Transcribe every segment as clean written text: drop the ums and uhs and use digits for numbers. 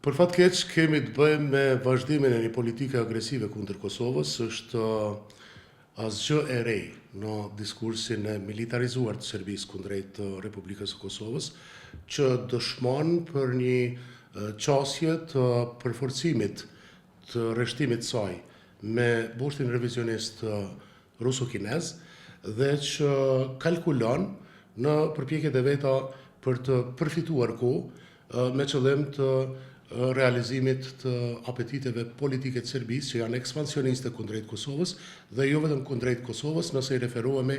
Për fat keq kemi të bëjmë me vazhdimin e një politike agresive kundër Kosovës, është asgjë e re në diskursin e militarizuar të Serbisë kundrejt Republikës së Kosovës, që dëshmon për një qasje të përforcimit të rreshtimit saj me bushtin revizionist ruso-kinez dhe që kalkulon në përpjekjet e veta për të përfituar kohë me qëllim të realizimit të apetiteve politike të Serbisë që janë ekspansioniste kundrejt Kosovës dhe jo vetëm kundrejt Kosovës nëse i referohemi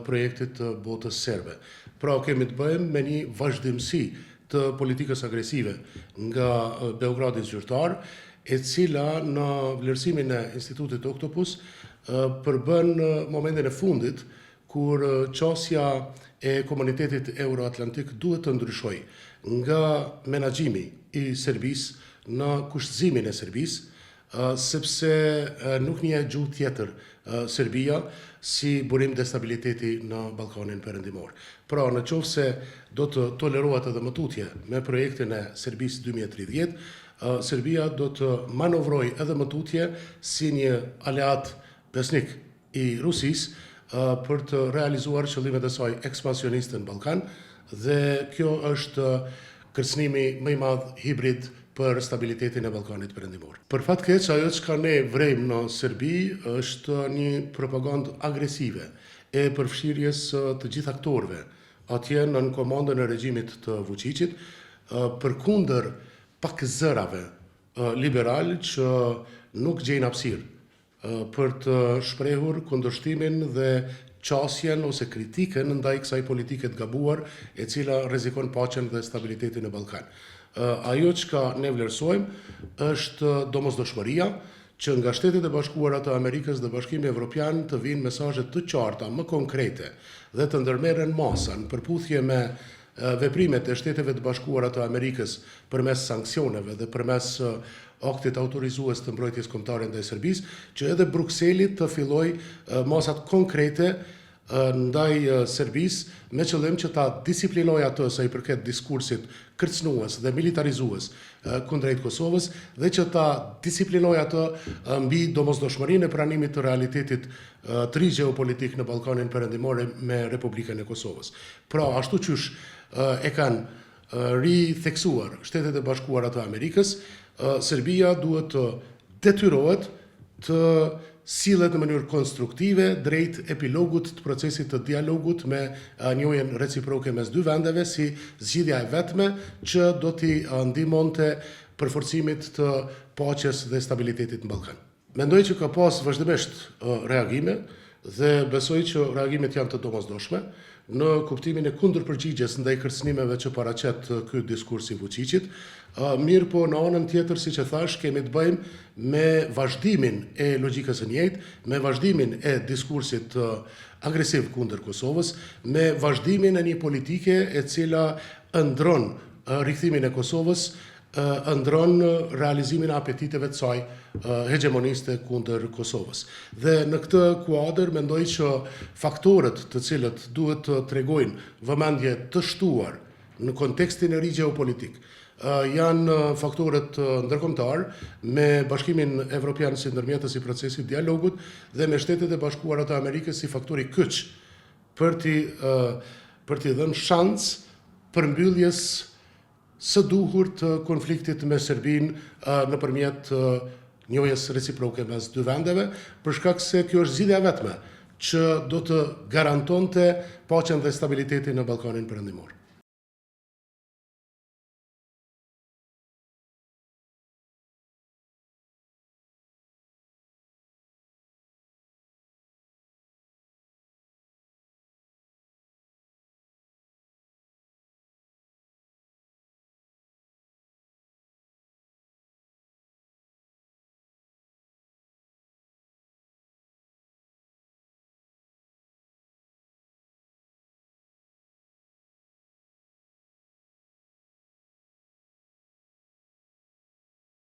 projektit të botës serbe. Pra kemi të bëjmë me një vazhdimsi të politikës agresive nga Beogradi zyrtar, e cila në vlerësimin e Institutit Oktopus përbën momentin e fundit kur qasja e komunitetit euroatlantik duhet të ndryshoj nga menaxhimi i Serbisë në kushtëzimin e Serbisë, sepse nuk një gjuhë tjetër Serbia si burim destabiliteti në Ballkanin Perëndimor. Pra në qoftë se do të tolerohet edhe më tutje me projektin e Serbisë 2030, Serbia do të manovroj edhe më tutje si një aleat besnik i Rusisë për të realizuar qëllimet e saj ekspansioniste në Ballkan, dhe kjo është kërcënimi më i madh hibrid për stabilitetin e Ballkanit Perëndimor. Për fat keq, ajo që ne vrejmë në Serbi është një propagandë agresive e përfshirjes të gjithë aktorëve atje në komandën e regjimit të Vučićit, përkundër pak zërave liberal që nuk gjejnë hapësirë për të shprehur kundërshtimin dhe qasjen ose kritikën ndaj kësaj politike të gabuar e cila rrezikon paqen dhe stabilitetin në Ballkan. Ajo që ne vlerësojmë është domosdoshmëria që nga Shtetet e Bashkuara të Amerikës dhe Bashkimi Evropian të vinë mesazhe të qarta, më konkrete dhe të ndërmerren masa në përputhje me veprimet e Shteteve të Bashkuara të Amerikës përmes sanksioneve dhe përmes aktit autorizues të mbrojtjes kombëtare ndaj Serbisë, që edhe Brukseli të fillojë masat konkrete ndaj Serbisë me qëllim që ta disiplinojë atë sa i përket diskursit kërcënues dhe militarizues kundrejt Kosovës dhe që ta disiplinojë atë mbi domosdoshmërinë e pranimit të realitetit të ri gjeopolitik në Ballkanin Perëndimor me Republikën e Kosovës. Pra, ashtu qysh e kanë ritheksuar Shtetet e Bashkuara të Amerikës, Serbia duhet të detyrohet të sillet në mënyrë konstruktive drejt epilogut të procesit të dialogut me njohjen reciproke mes dy vendeve si zgjidhja e vetme që do t'i ndihmonte përforcimit të paqes dhe stabilitetit në Ballkan. Mendoj që ka pas vazhdimisht reagime dhe besoj që reagimet janë të domosdoshme në kuptimin e kundërpërgjigjes ndaj kërcënimeve që paraqet ky diskurs i Vučićit. Mirë po në anën tjetër, siç e thash, kemi të bëjmë me vazhdimin e logjikës së njëjtë, me vazhdimin e diskursit agresiv kundër Kosovës, me vazhdimin e një politike e cila ndron rikthimin e Kosovës, ndron realizimin e apetiteve të saj hegemoniste kundër Kosovës. Dhe në këtë kuadër mendoj që faktorët të cilët duhet të tregojnë vëmendje të shtuar në kontekstin e ri gjeopolitik janë faktorët ndërkombëtar me Bashkimin Evropian si ndërmjetës i procesit dialogut dhe me Shtetet e Bashkuara të Amerikës si faktori kyç për t'i dhënë shans përmbylljes së duhur të konfliktit me Serbinë nëpërmjet njohjes reciproke mes dy vendeve, për shkak se kjo është zgjidhja vetme që do të garantonte paqen dhe stabilitetin në Ballkanin Perëndimor.